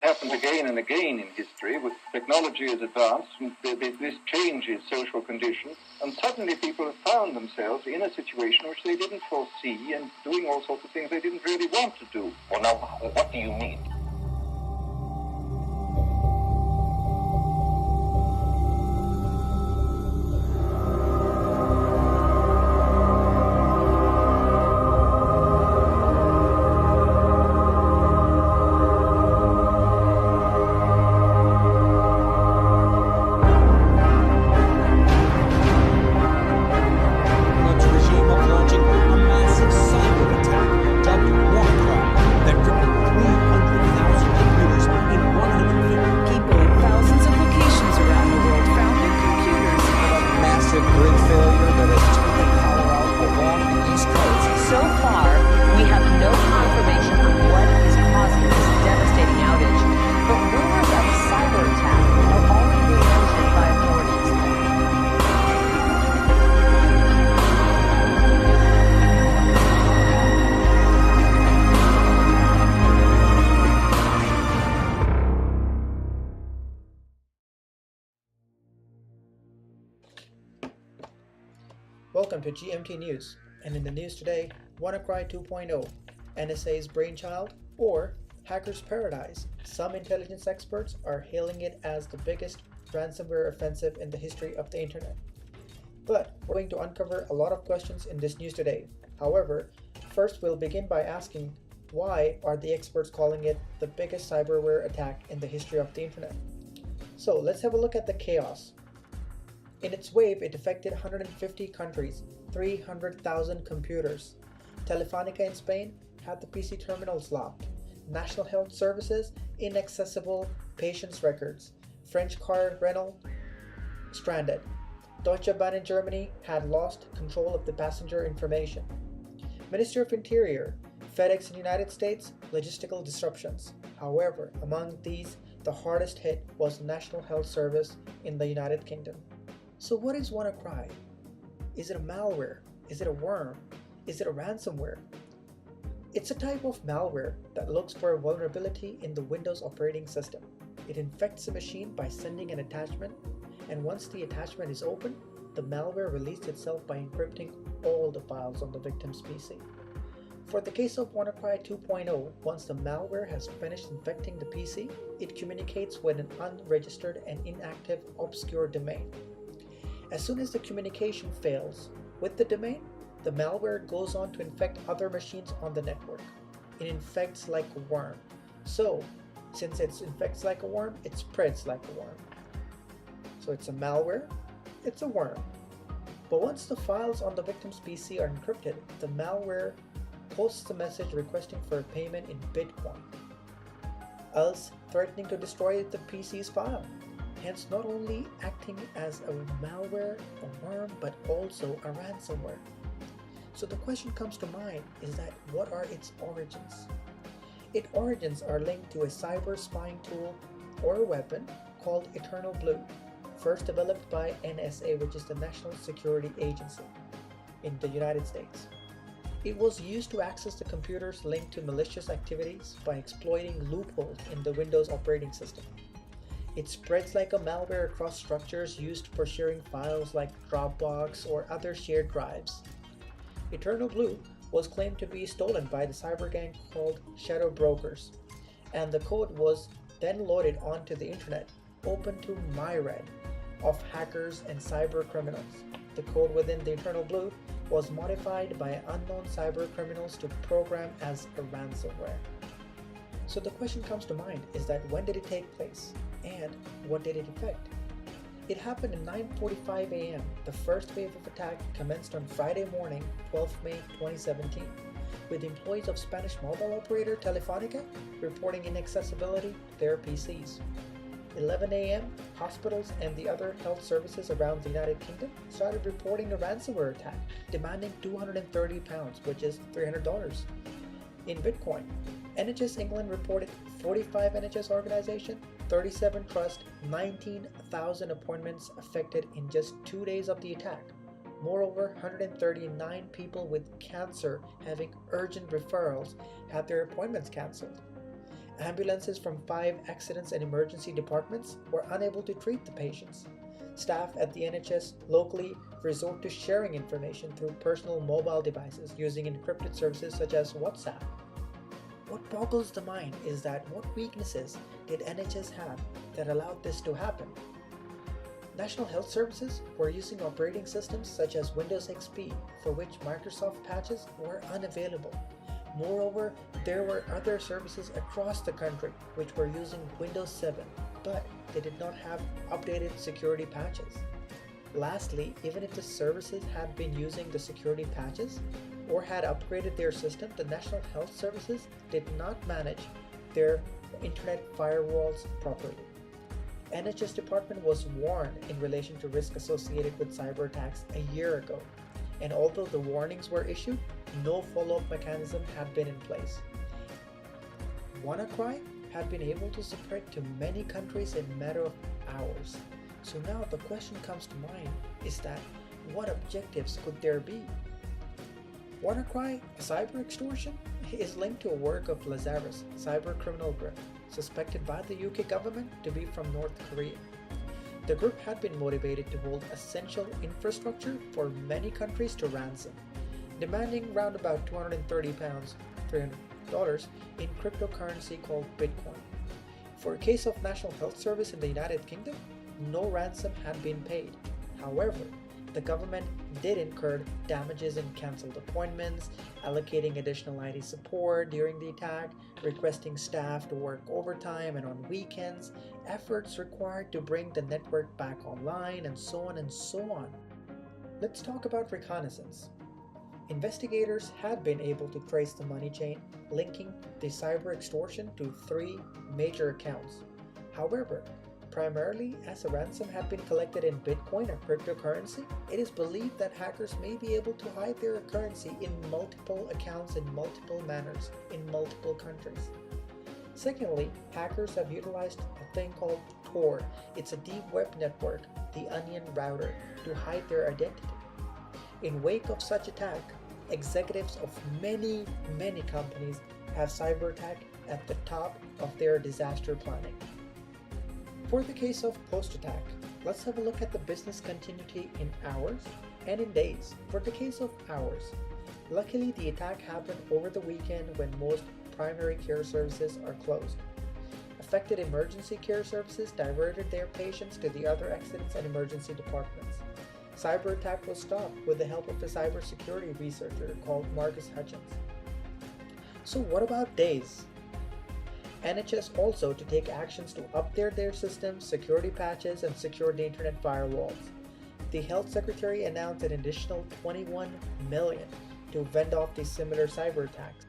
happens again and again in history. With technology is advanced, and this changes social conditions, and suddenly people have found themselves in a situation which they didn't foresee and doing all sorts of things they didn't really want to do. Well, now, what do you mean? Welcome to GMT News, and in the news today, WannaCry 2.0, NSA's brainchild, or Hacker's Paradise. Some intelligence experts are hailing it as the biggest ransomware offensive in the history of the internet. But we're going to uncover a lot of questions in this news today. However, first we'll begin by asking, why are the experts calling it the biggest cyberware attack in the history of the internet? So let's have a look at the chaos. In its wave, it affected 150 countries, 300,000 computers. Telefonica in Spain had the PC terminals locked. National Health Services inaccessible patients' records. French car rental stranded. Deutsche Bahn in Germany had lost control of the passenger information. Ministry of Interior, FedEx in the United States, logistical disruptions. However, among these, the hardest hit was the National Health Service in the United Kingdom. So what is WannaCry? Is it a malware? Is it a worm? Is it a ransomware? It's a type of malware that looks for a vulnerability in the Windows operating system. It infects a machine by sending an attachment, and once the attachment is open, the malware releases itself by encrypting all the files on the victim's PC. For the case of WannaCry 2.0, once the malware has finished infecting the PC, it communicates with an unregistered and inactive obscure domain. As soon as the communication fails with the domain, the malware goes on to infect other machines on the network. It infects like a worm. So, since it infects like a worm, it spreads like a worm. So it's a malware, it's a worm. But once the files on the victim's PC are encrypted, the malware posts a message requesting for a payment in Bitcoin, else threatening to destroy the PC's file. Hence, not only acting as a malware, a worm, but also a ransomware. So the question comes to mind is that what are its origins? Its origins are linked to a cyber spying tool or weapon called Eternal Blue, first developed by NSA, which is the National Security Agency in the United States. It was used to access the computers linked to malicious activities by exploiting loopholes in the Windows operating system. It spreads like a malware across structures used for sharing files like Dropbox or other shared drives. Eternal Blue was claimed to be stolen by the cyber gang called Shadow Brokers, and the code was then loaded onto the internet, open to myriad of hackers and cyber criminals. The code within the Eternal Blue was modified by unknown cyber criminals to program as a ransomware. So the question comes to mind is that when did it take place and what did it affect? It happened at 9:45 a.m. The first wave of attack commenced on Friday morning, 12 May 2017, with employees of Spanish mobile operator Telefonica reporting inaccessibility to their PCs. 11 a.m., hospitals and the other health services around the United Kingdom started reporting a ransomware attack, demanding £230, which is $300, in Bitcoin. NHS England reported 45 NHS organizations, 37 trusts, 19,000 appointments affected in just 2 days of the attack. Moreover, 139 people with cancer having urgent referrals had their appointments cancelled. Ambulances from 5 accidents and emergency departments were unable to treat the patients. Staff at the NHS locally resort to sharing information through personal mobile devices using encrypted services such as WhatsApp. What boggles the mind is that what weaknesses did NHS have that allowed this to happen? National Health Services were using operating systems such as Windows XP, for which Microsoft patches were unavailable. Moreover, there were other services across the country which were using Windows 7, but they did not have updated security patches. Lastly, even if the services had been using the security patches or had upgraded their system, the National Health Services did not manage their internet firewalls properly. NHS department was warned in relation to risk associated with cyber attacks a year ago, and although the warnings were issued, no follow-up mechanism had been in place. WannaCry had been able to spread to many countries in a matter of hours. So now the question comes to mind is that what objectives could there be? WannaCry, cyber extortion, is linked to a work of Lazarus, cyber criminal group, suspected by the UK government to be from North Korea. The group had been motivated to hold essential infrastructure for many countries to ransom, demanding round about £230, $300 in cryptocurrency called Bitcoin. For a case of National Health Service in the United Kingdom, no ransom had been paid. However, the government did incur damages in cancelled appointments, allocating additional IT support during the attack, requesting staff to work overtime and on weekends, efforts required to bring the network back online, and so on and so on. Let's talk about reconnaissance. Investigators had been able to trace the money chain linking the cyber extortion to 3 major accounts. However, primarily as a ransom had been collected in Bitcoin or cryptocurrency, it is believed that hackers may be able to hide their currency in multiple accounts in multiple manners in multiple countries. Secondly, hackers have utilized a thing called Tor. It's a deep web network, the onion router, to hide their identity. In wake of such attack, executives of many companies have cyber attack at the top of their disaster planning. For the case of post-attack, let's have a look at the business continuity in hours and in days. For the case of hours, luckily the attack happened over the weekend when most primary care services are closed. Affected emergency care services diverted their patients to the other accidents and emergency departments. Cyber attack was stopped with the help of a cybersecurity researcher called Marcus Hutchins. So what about days? NHS also to take actions to update their systems, security patches, and secure the internet firewalls. The Health Secretary announced an additional $21 million to fend off these similar cyber attacks.